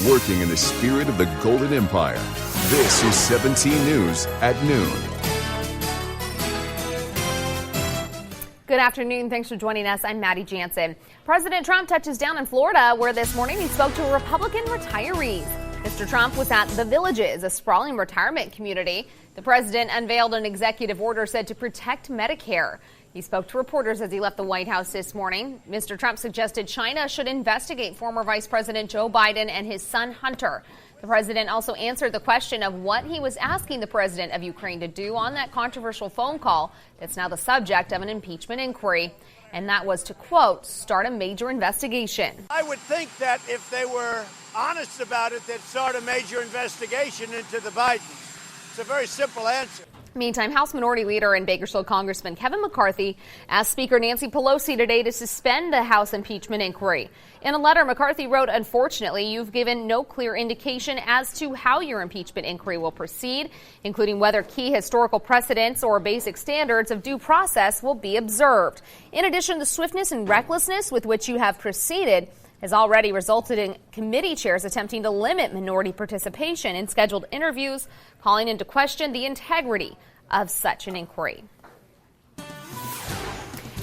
working in the spirit of the Golden Empire. This is 17 News at noon. Good afternoon. Thanks for joining us. I'm Maddie Jansen. President Trump touches down in Florida, where this morning he spoke to Republican retirees. Mr. Trump was at The Villages, a sprawling retirement community. The president unveiled an executive order said to protect Medicare. He spoke to reporters as he left the White House this morning. Mr. Trump suggested China should investigate former Vice President Joe Biden and his son Hunter. The president also answered the question of what he was asking the president of Ukraine to do on that controversial phone call that's now the subject of an impeachment inquiry. And that was to, quote, start a major investigation. I would think that if they were honest about it, they'd start a major investigation into the Bidens. It's a very simple answer. Meantime, House Minority Leader and Bakersfield Congressman Kevin McCarthy asked Speaker Nancy Pelosi today to suspend the House impeachment inquiry. In a letter, McCarthy wrote, unfortunately, you've given no clear indication as to how your impeachment inquiry will proceed, including whether key historical precedents or basic standards of due process will be observed. In addition, the swiftness and recklessness with which you have proceeded has already resulted in committee chairs attempting to limit minority participation in scheduled interviews, calling into question the integrity of such an inquiry.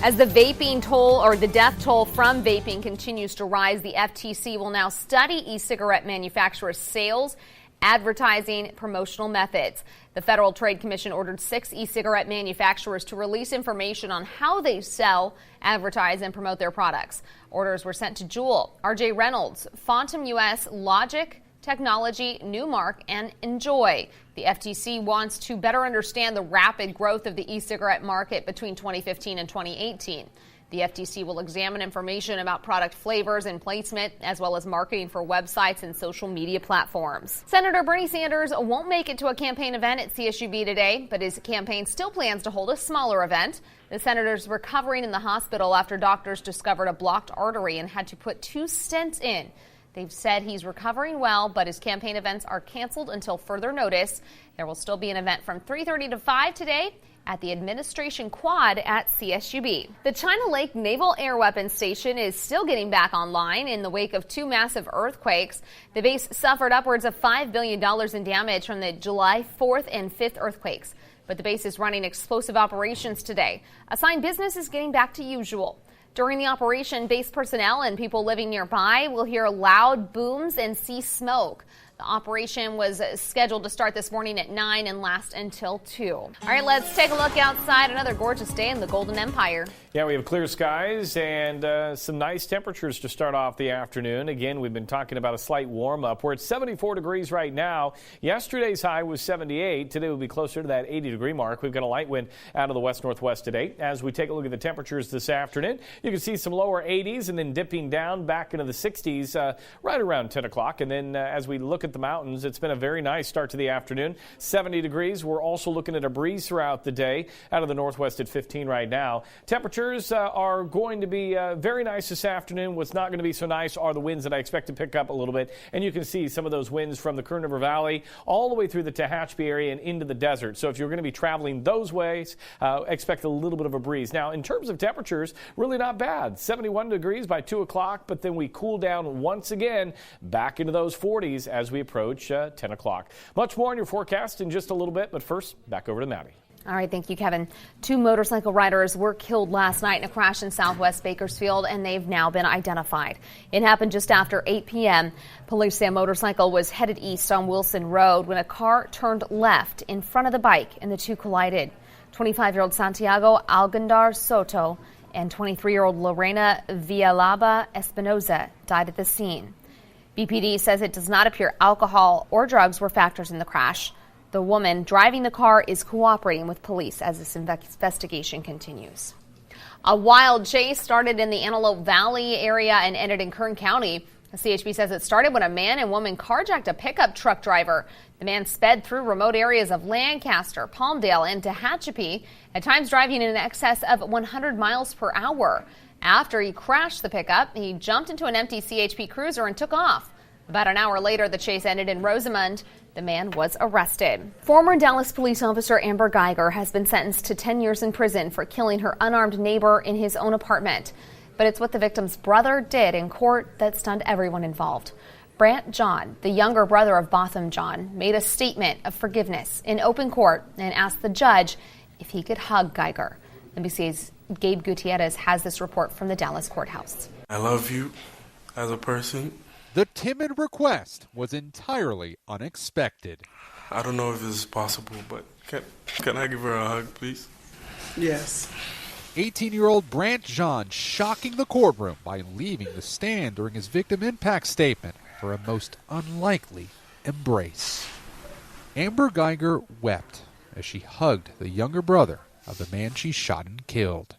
As the vaping toll or the death toll from vaping continues to rise, the FTC will now study e-cigarette manufacturers' sales, advertising, promotional methods. The Federal Trade Commission ordered 6 e-cigarette manufacturers to release information on how they sell, advertise, and promote their products. Orders were sent to Juul, RJ Reynolds, Phantom US, Logic, Technology, Newmark, and Enjoy. The FTC wants to better understand the rapid growth of the e-cigarette market between 2015 and 2018. The FTC will examine information about product flavors and placement, as well as marketing for websites and social media platforms. Senator Bernie Sanders won't make it to a campaign event at CSUB today, but his campaign still plans to hold a smaller event. The senator's recovering in the hospital after doctors discovered a blocked artery and had to put 2 stents in. They've said he's recovering well, but his campaign events are canceled until further notice. There will still be an event from 3:30 to 5 today at the Administration Quad at CSUB. The China Lake Naval Air Weapons Station is still getting back online in the wake of 2 massive earthquakes. The base suffered upwards of $5 billion in damage from the July 4th and 5th earthquakes. But the base is running explosive operations today, a sign business is getting back to usual. During the operation, base personnel and people living nearby will hear loud booms and see smoke. The operation was scheduled to start this morning at 9 and last until 2. All right, let's take a look outside. Another gorgeous day in the Golden Empire. Yeah, we have clear skies and some nice temperatures to start off the afternoon. Again, we've been talking about a slight warm up. We're at 74 degrees right now. Yesterday's high was 78. Today will be closer to that 80-degree mark. We've got a light wind out of the west-northwest today. As we take a look at the temperatures this afternoon, you can see some lower 80s and then dipping down back into the 60s right around 10 o'clock. And then as we look at the mountains, it's been a very nice start to the afternoon. 70 degrees. We're also looking at a breeze throughout the day out of the northwest at 15 right now. Temperatures are going to be very nice this afternoon. What's not going to be so nice are the winds that I expect to pick up a little bit. And you can see some of those winds from the Kern River Valley all the way through the Tehachapi area and into the desert. So if you're going to be traveling those ways, expect a little bit of a breeze. Now, in terms of temperatures, really not bad. 71 degrees by 2 o'clock, but then we cool down once again back into those 40s as we approach 10 o'clock. Much more on your forecast in just a little bit, but first, back over to Maddie. All right, thank you, Kevin. 2 motorcycle riders were killed last night in a crash in southwest Bakersfield, and they've now been identified. It happened just after 8 p.m. Police say a motorcycle was headed east on Wilson Road when a car turned left in front of the bike, and the 2 collided. 25-year-old Santiago Algandar Soto and 23-year-old Lorena Villalaba Espinoza died at the scene. BPD says it does not appear alcohol or drugs were factors in the crash. The woman driving the car is cooperating with police as this investigation continues. A wild chase started in the Antelope Valley area and ended in Kern County. The CHP says it started when a man and woman carjacked a pickup truck driver. The man sped through remote areas of Lancaster, Palmdale, and Tehachapi, at times driving in excess of 100 miles per hour. After he crashed the pickup, he jumped into an empty CHP cruiser and took off. About an hour later, the chase ended in Rosamond. The man was arrested. Former Dallas police officer Amber Geiger has been sentenced to 10 years in prison for killing her unarmed neighbor in his own apartment. But it's what the victim's brother did in court that stunned everyone involved. Brant John, the younger brother of Botham John, made a statement of forgiveness in open court and asked the judge if he could hug Geiger. NBC's Gabe Gutierrez has this report from the Dallas courthouse. I love you as a person. The timid request was entirely unexpected. I don't know if this is possible, but can I give her a hug, please? Yes. 18-year-old Brant John shocking the courtroom by leaving the stand during his victim impact statement for a most unlikely embrace. Amber Geiger wept as she hugged the younger brother of the man she shot and killed.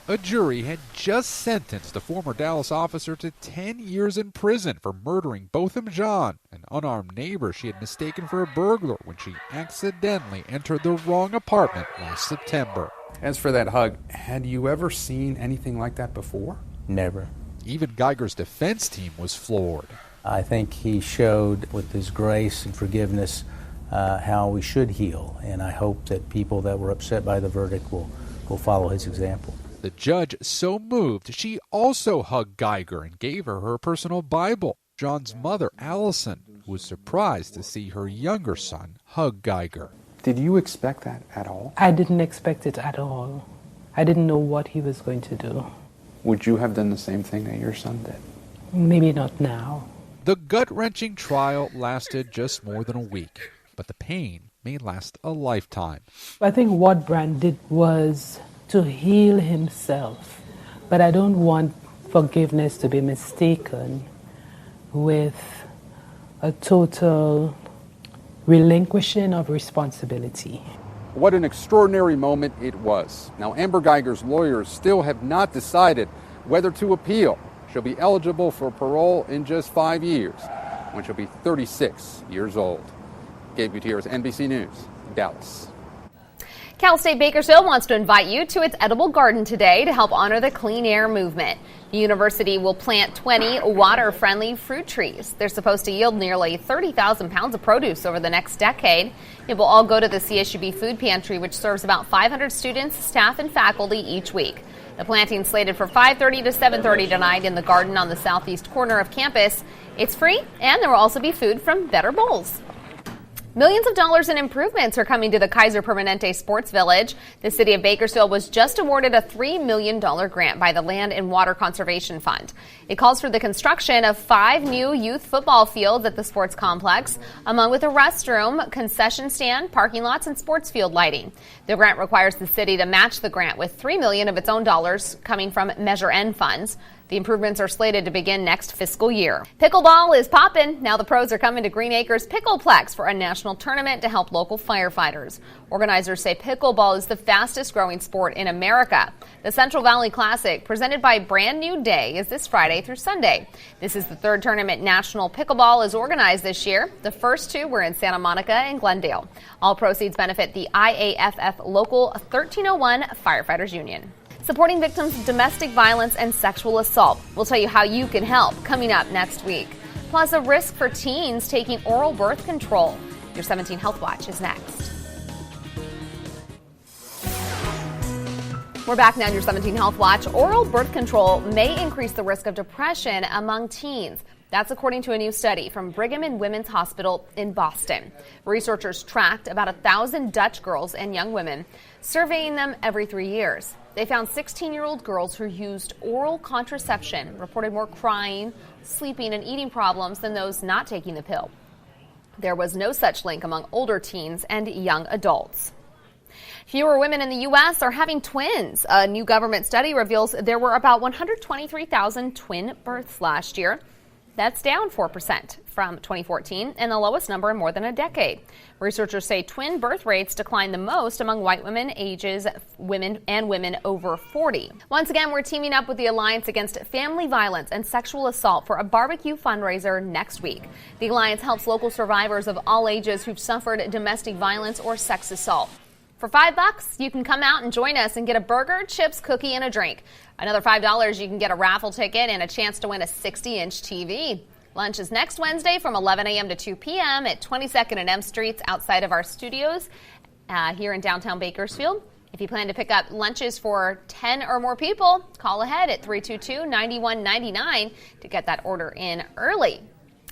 A jury had just sentenced a former Dallas officer to 10 years in prison for murdering Botham John, an unarmed neighbor she had mistaken for a burglar when she accidentally entered the wrong apartment last September. As for that hug, had you ever seen anything like that before? Never. Even Geiger's defense team was floored. I think he showed with his grace and forgiveness how we should heal, and I hope that people that were upset by the verdict will follow his example. The judge so moved, she also hugged Geiger and gave her her personal Bible. John's mother, Allison, was surprised to see her younger son hug Geiger. Did you expect that at all? I didn't expect it at all. I didn't know what he was going to do. Would you have done the same thing that your son did? Maybe not now. The gut-wrenching trial lasted just more than a week, but the pain may last a lifetime. I think what Brant did was to heal himself, but I don't want forgiveness to be mistaken with a total relinquishing of responsibility. What an extraordinary moment it was. Now, Amber Geiger's lawyers still have not decided whether to appeal. She'll be eligible for parole in just 5 years, when she'll be 36 years old. Gabe Gutierrez, NBC News, Dallas. Cal State Bakersfield wants to invite you to its edible garden today to help honor the clean air movement. The university will plant 20 water-friendly fruit trees. They're supposed to yield nearly 30,000 pounds of produce over the next decade. It will all go to the CSUB food pantry, which serves about 500 students, staff, and faculty each week. The planting slated for 5:30 to 7:30 tonight in the garden on the southeast corner of campus. It's free, and there will also be food from Better Bowls. Millions of dollars in improvements are coming to the Kaiser Permanente Sports Village. The city of Bakersfield was just awarded a $3 million grant by the Land and Water Conservation Fund. It calls for the construction of 5 new youth football fields at the sports complex, along with a restroom, concession stand, parking lots, and sports field lighting. The grant requires the city to match the grant with $3 million of its own dollars coming from Measure N funds. The improvements are slated to begin next fiscal year. Pickleball is poppin'. Now the pros are coming to Green Acres Pickleplex for a national tournament to help local firefighters. Organizers say pickleball is the fastest growing sport in America. The Central Valley Classic, presented by Brand New Day, is this Friday through Sunday. This is the third tournament National Pickleball is organized this year. The first 2 were in Santa Monica and Glendale. All proceeds benefit the IAFF Local 1301 Firefighters Union. Supporting victims of domestic violence and sexual assault. We'll tell you how you can help coming up next week. Plus, a risk for teens taking oral birth control. Your 17 Health Watch is next. We're back now on your 17 Health Watch. Oral birth control may increase the risk of depression among teens. That's according to a new study from Brigham and Women's Hospital in Boston. Researchers tracked about 1,000 Dutch girls and young women, surveying them every 3 years. They found 16-year-old girls who used oral contraception reported more crying, sleeping, and eating problems than those not taking the pill. There was no such link among older teens and young adults. Fewer women in the U.S. are having twins. A new government study reveals there were about 123,000 twin births last year. That's down 4% from 2014 and the lowest number in more than a decade. Researchers say twin birth rates decline the most among white women women over 40. Once again, we're teaming up with the Alliance Against Family Violence and Sexual Assault for a barbecue fundraiser next week. The Alliance helps local survivors of all ages who've suffered domestic violence or sex assault. For $5, you can come out and join us and get a burger, chips, cookie, and a drink. Another $5, you can get a raffle ticket and a chance to win a 60-inch TV. Lunch is next Wednesday from 11 a.m. to 2 p.m. at 22nd and M Streets outside of our studios here in downtown Bakersfield. If you plan to pick up lunches for 10 or more people, call ahead at 322-9199 to get that order in early.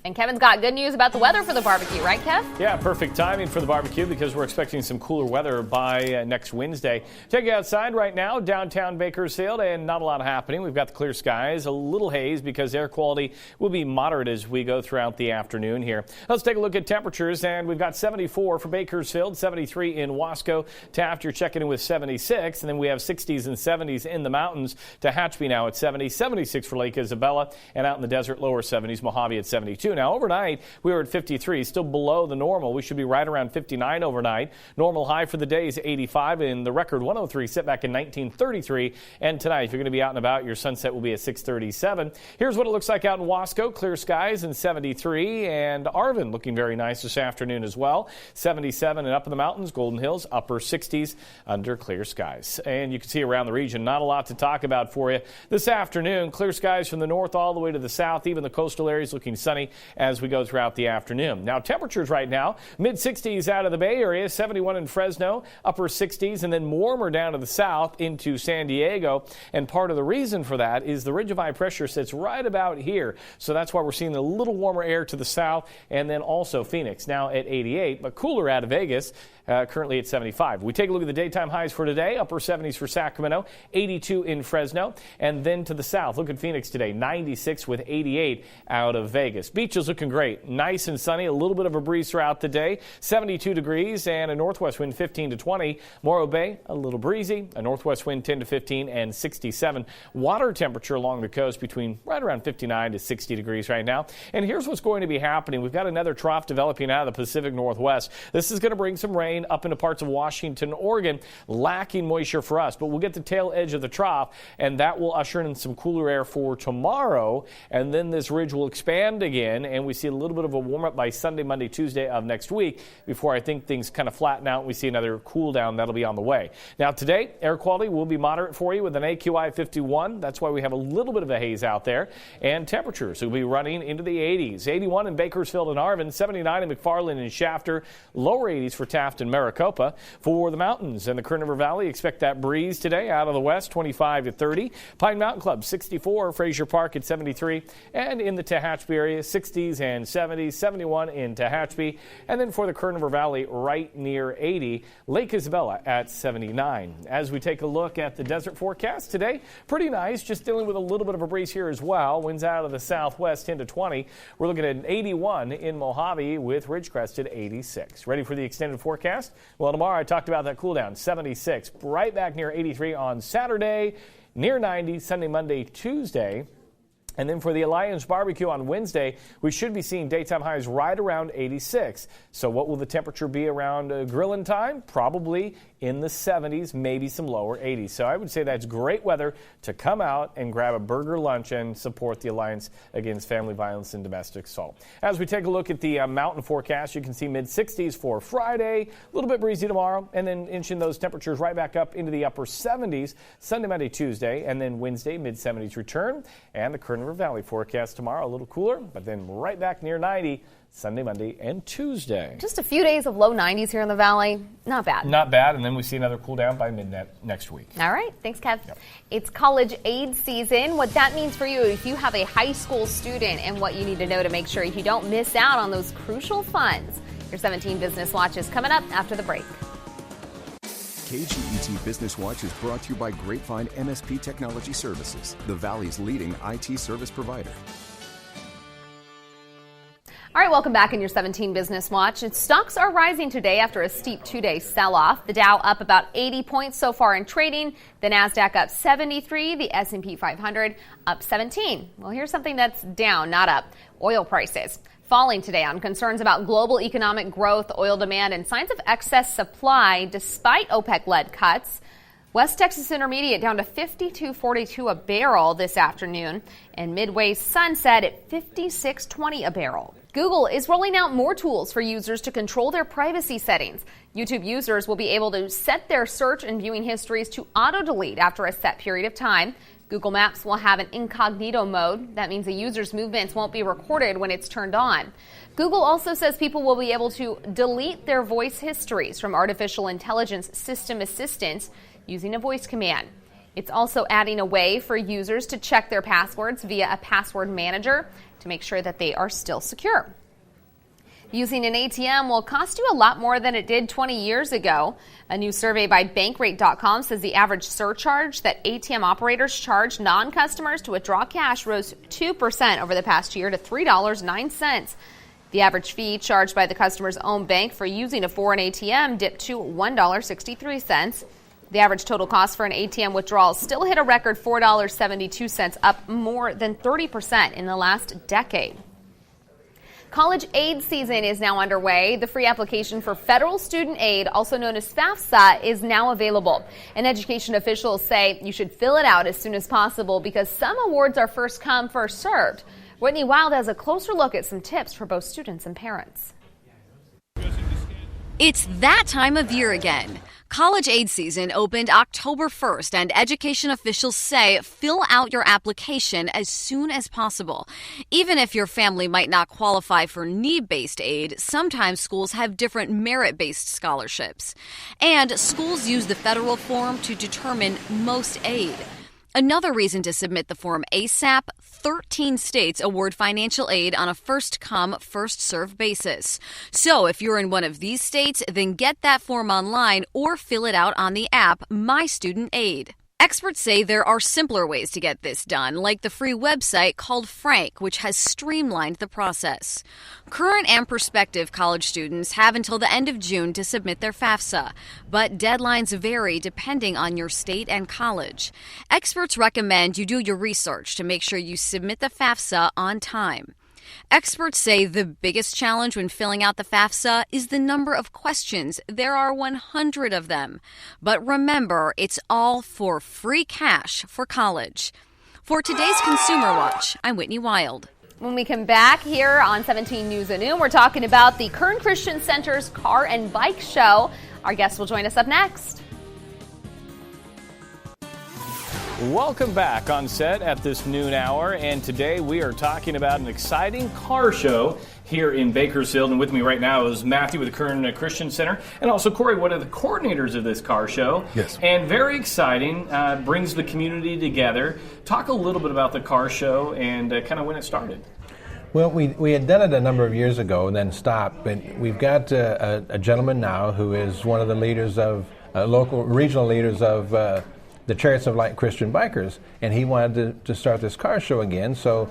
And Kevin's got good news about the weather for the barbecue, right, Kev? Yeah, perfect timing for the barbecue because we're expecting some cooler weather by next Wednesday. Take you outside right now, downtown Bakersfield, and not a lot happening. We've got the clear skies, a little haze because air quality will be moderate as we go throughout the afternoon here. Let's take a look at temperatures, and we've got 74 for Bakersfield, 73 in Wasco. Taft, you're checking in with 76, and then we have 60s and 70s in the mountains. Tehachapi now at 70, 76 for Lake Isabella, and out in the desert, lower 70s, Mojave at 72. Now, overnight, we were at 53, still below the normal. We should be right around 59 overnight. Normal high for the day is 85, and the record 103 set back in 1933. And tonight, if you're going to be out and about, your sunset will be at 6:37. Here's what it looks like out in Wasco. Clear skies and 73, and Arvin looking very nice this afternoon as well. 77 and up in the mountains, Golden Hills, upper 60s under clear skies. And you can see around the region, not a lot to talk about for you this afternoon. Clear skies from the north all the way to the south, even the coastal areas looking sunny as we go throughout the afternoon. Now, temperatures right now, mid-60s out of the Bay Area, 71 in Fresno, upper 60s, and then warmer down to the south into San Diego. And part of the reason for that is the ridge of high pressure sits right about here. So that's why we're seeing a little warmer air to the south, and then also Phoenix now at 88, but cooler out of Vegas. Currently at 75. We take a look at the daytime highs for today. Upper 70s for Sacramento, 82 in Fresno, and then to the south. Look at Phoenix today, 96 with 88 out of Vegas. Beach is looking great. Nice and sunny, a little bit of a breeze throughout the day. 72 degrees and a northwest wind 15 to 20. Morro Bay, a little breezy. A northwest wind 10 to 15 and 67. Water temperature along the coast between right around 59 to 60 degrees right now. And here's what's going to be happening. We've got another trough developing out of the Pacific Northwest. This is going to bring some rain up into parts of Washington, Oregon, lacking moisture for us. But we'll get the tail edge of the trough, and that will usher in some cooler air for tomorrow. And then this ridge will expand again, and we see a little bit of a warm-up by Sunday, Monday, Tuesday of next week before I think things kind of flatten out and we see another cool down that'll be on the way. Now, today, air quality will be moderate for you with an AQI 51. That's why we have a little bit of a haze out there. And temperatures will be running into the 80s. 81 in Bakersfield and Arvin, 79 in McFarland and Shafter, lower 80s for Taft and Maricopa. For the mountains and the Kern River Valley, expect that breeze today out of the west, 25 to 30. Pine Mountain Club, 64. Fraser Park at 73. And in the Tehachapi area, 60s and 70s, 71 in Tehachapi. And then for the Kern River Valley, right near 80. Lake Isabella at 79. As we take a look at the desert forecast today, pretty nice, just dealing with a little bit of a breeze here as well. Winds out of the southwest 10 to 20. We're looking at an 81 in Mojave with Ridgecrest at 86. Ready for the extended forecast? Well, tomorrow I talked about that cool down, 76, right back near 83 on Saturday, near 90 Sunday, Monday, Tuesday. And then for the Alliance Barbecue on Wednesday, we should be seeing daytime highs right around 86. So what will the temperature be around grilling time? Probably in the 70s, maybe some lower 80s. So I would say that's great weather to come out and grab a burger lunch and support the Alliance Against Family Violence and Domestic Assault. As we take a look at the mountain forecast, you can see mid-60s for Friday, a little bit breezy tomorrow, and then inching those temperatures right back up into the upper 70s Sunday, Monday, Tuesday, and then Wednesday, mid-70s return. And the Kern River Valley forecast tomorrow, a little cooler, but then right back near 90 Sunday, Monday, and Tuesday. Just a few days of low 90s here in the valley. Not bad. Not bad, and then we see another cool down by midnight next week. All right. Thanks, Kev. Yep. It's college aid season. What that means for you if you have a high school student and what you need to know to make sure you don't miss out on those crucial funds. Your 17 Business Watch is coming up after the break. KGET Business Watch is brought to you by Grapevine MSP Technology Services, the Valley's leading IT service provider. All right, welcome back in your 17 Business Watch. Stocks are rising today after a steep two-day sell-off. The Dow up about 80 points so far in trading. The Nasdaq up 73. The S&P 500 up 17. Well, here's something that's down, not up. Oil prices falling today on concerns about global economic growth, oil demand, and signs of excess supply despite OPEC-led cuts. West Texas Intermediate down to $52.42 a barrel this afternoon, and Midway's sunset at $56.20 a barrel. Google is rolling out more tools for users to control their privacy settings. YouTube users will be able to set their search and viewing histories to auto-delete after a set period of time. Google Maps will have an incognito mode. That means a user's movements won't be recorded when it's turned on. Google also says people will be able to delete their voice histories from artificial intelligence system assistants using a voice command. It's also adding a way for users to check their passwords via a password manager to make sure that they are still secure. Using an ATM will cost you a lot more than it did 20 years ago. A new survey by Bankrate.com says the average surcharge that ATM operators charge non-customers to withdraw cash rose 2% over the past year to $3.09. The average fee charged by the customer's own bank for using a foreign ATM dipped to $1.63. The average total cost for an ATM withdrawal still hit a record $4.72, up more than 30% in the last decade. College aid season is now underway. The free application for federal student aid, also known as FAFSA, is now available. And education officials say you should fill it out as soon as possible because some awards are first come, first served. Whitney Wild has a closer look at some tips for both students and parents. It's that time of year again. College aid season opened October 1st, and education officials say fill out your application as soon as possible. Even if your family might not qualify for need-based aid, sometimes schools have different merit-based scholarships. And schools use the federal form to determine most aid. Another reason to submit the form ASAP, 13 states award financial aid on a first-come, first-served basis. So if you're in one of these states, then get that form online or fill it out on the app My Student Aid. Experts say there are simpler ways to get this done, like the free website called Frank, which has streamlined the process. Current and prospective college students have until the end of June to submit their FAFSA, but deadlines vary depending on your state and college. Experts recommend you do your research to make sure you submit the FAFSA on time. Experts say the biggest challenge when filling out the FAFSA is the number of questions. There are 100 of them. But remember, it's all for free cash for college. For today's Consumer Watch, I'm Whitney Wild. When we come back here on 17 News at Noon, we're talking about the Kern Christian Center's Car and Bike Show. Our guest will join us up next. Welcome back on set at this noon hour, and today we are talking about an exciting car show here in Bakersfield. And with me right now is Matthew with the Kern Christian Center, and also Corey, one of the coordinators of this car show. Yes. And very exciting, brings the community together. Talk a little bit about the car show and kind of when it started. Well, we had done it a number of years ago and then stopped, but we've got a gentleman now who is one of the leaders of regional leaders of the Chariots of Light Christian Bikers, and he wanted to start this car show again. So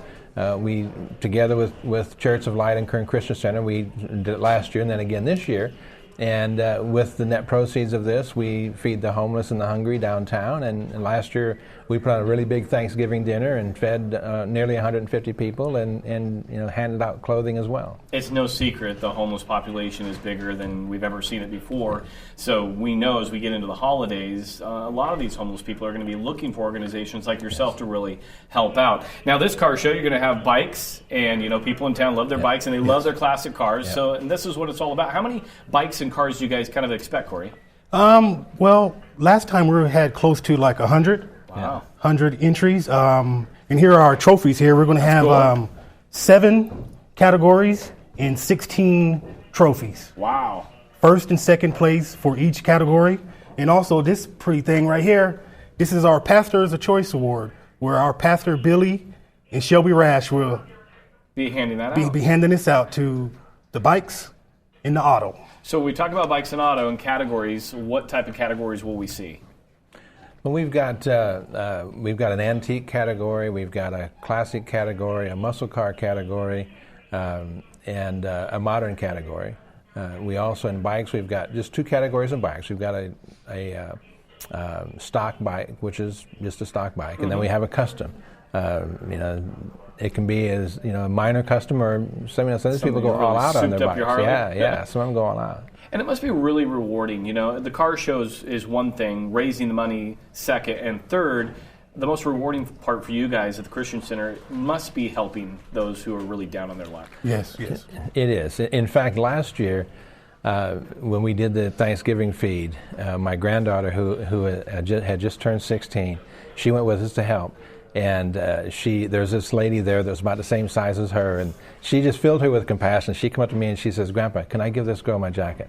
we, together with Chariots of Light and Kern Christian Center, we did it last year and then again this year. And with the net proceeds of this, we feed the homeless and the hungry downtown. And last year, we put on a really big Thanksgiving dinner and fed nearly 150 people and handed out clothing as well. It's no secret the homeless population is bigger than we've ever seen it before. So we know as we get into the holidays, a lot of these homeless people are going to be looking for organizations like yourself to really help out. Now, this car show, you're going to have bikes, and people in town love their bikes and they love their classic cars. Yep. So, and this is what it's all about. How many bikes and cars do you guys kind of expect, Corey? Well, last time we had close to like 100. Wow. 100 entries. And here are our trophies here. We're going to have 7 categories and 16 trophies. Wow. First and second place for each category. And also this pretty thing right here, this is our Pastor's Choice Award, where our pastor Billy and Shelby Rash will be handing that out. Be handing this out to the bikes and the auto. So we talk about bikes and auto and categories. What type of categories will we see? Well, we've got an antique category, we've got a classic category, a muscle car category, and a modern category. We also, in bikes, we've got just 2 categories in bikes. We've got a stock bike, which is just a stock bike, and then we have a custom. It can be as a minor custom, or some people go all out on their bikes. Yeah, some of them go all out. And it must be really rewarding. The car shows is one thing, raising the money second, and third, the most rewarding part for you guys at the Christian Center must be helping those who are really down on their luck. Yes. It is. In fact, last year, when we did the Thanksgiving feed, my granddaughter, who had just turned 16, she went with us to help. And there's this lady there that was about the same size as her, and she just filled her with compassion. She came up to me and she says, "Grandpa, can I give this girl my jacket?"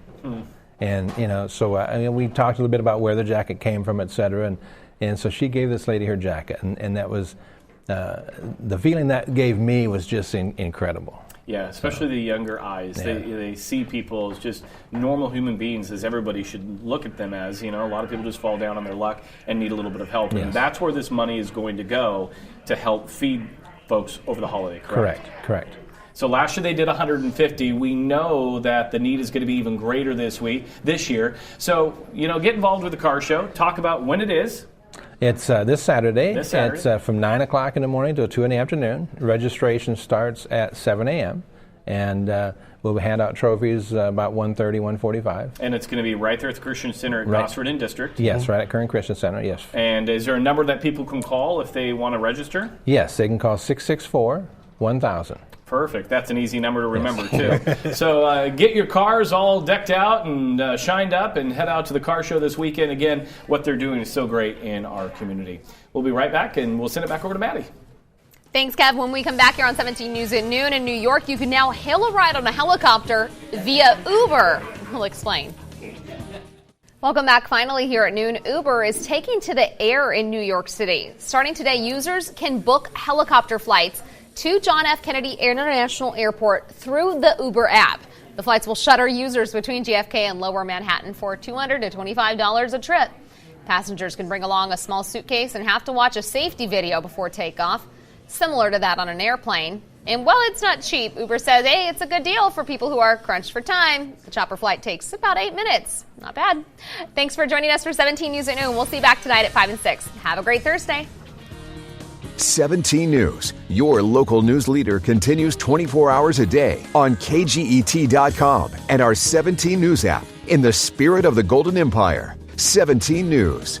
And so we talked a little bit about where the jacket came from, et cetera, And so she gave this lady her jacket, and that was the feeling that gave me was just incredible. Yeah, especially the younger eyes. Yeah. They see people as just normal human beings, as everybody should look at them as. You know, a lot of people just fall down on their luck and need a little bit of help. Yes. And that's where this money is going to go to help feed folks over the holiday, correct? Correct. So last year they did 150. We know that the need is going to be even greater this year. So, you know, get involved with the car show. Talk about when it is. It's this Saturday. This Saturday. It's from 9 o'clock in the morning till 2 in the afternoon. Registration starts at 7 a.m. And we'll hand out trophies about 1:30, 1:45. And it's going to be right there at the Christian Center at Right. Gosford and District. Yes, right at Kern Christian Center, yes. And is there a number that people can call if they want to register? Yes, they can call 664-1000. Perfect. That's an easy number to remember, too. So get your cars all decked out and shined up and head out to the car show this weekend. Again, what they're doing is so great in our community. We'll be right back, and we'll send it back over to Maddie. Thanks, Kev. When we come back here on 17 News at noon in New York, you can now hail a ride on a helicopter via Uber. We'll explain. Welcome back. Finally here at noon, Uber is taking to the air in New York City. Starting today, users can book helicopter flights to John F. Kennedy International Airport through the Uber app. The flights will shuttle users between JFK and Lower Manhattan for $200 to $25 a trip. Passengers can bring along a small suitcase and have to watch a safety video before takeoff, similar to that on an airplane. And while it's not cheap, Uber says, hey, it's a good deal for people who are crunched for time. The chopper flight takes about 8 minutes. Not bad. Thanks for joining us for 17 News at noon. We'll see you back tonight at 5 and 6. Have a great Thursday. 17 News, your local news leader, continues 24 hours a day on KGET.com and our 17 News app. In the spirit of the Golden Empire, 17 News.